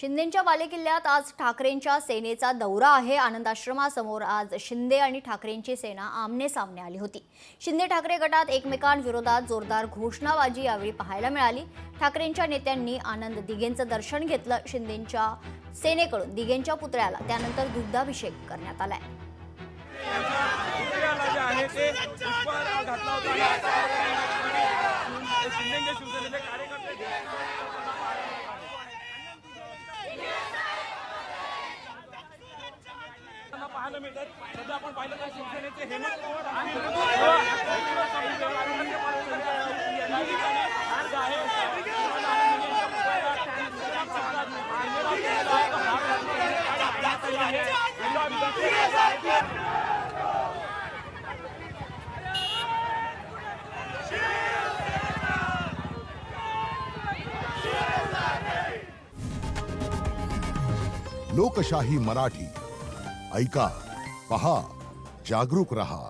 शिंदेंच्या बालेकिल्ल्यात आज ठाकरेंच्या सेनेचा दौरा आहे। आनंद आश्रमासमोर आज शिंदे आणि ठाकरेंची सेना आमने सामने आली होती। शिंदे ठाकरे गटात एकमेकांविरोधात जोरदार घोषणाबाजी यावेळी पाहायला मिळाली। ठाकरेंच्या नेत्यांनी आनंद दिघेंचं दर्शन घेतलं। शिंदेंच्या सेनेकडून दिघेंच्या पुतळ्याला त्यानंतर दुग्धाभिषेक करण्यात आलाय। पाहायला मिळतात। सध्या आपण पाहिलं तर शिवसेनेचे हेमंत पवार लोकशाही मराठी ऐका, पहा, जागरूक रहा।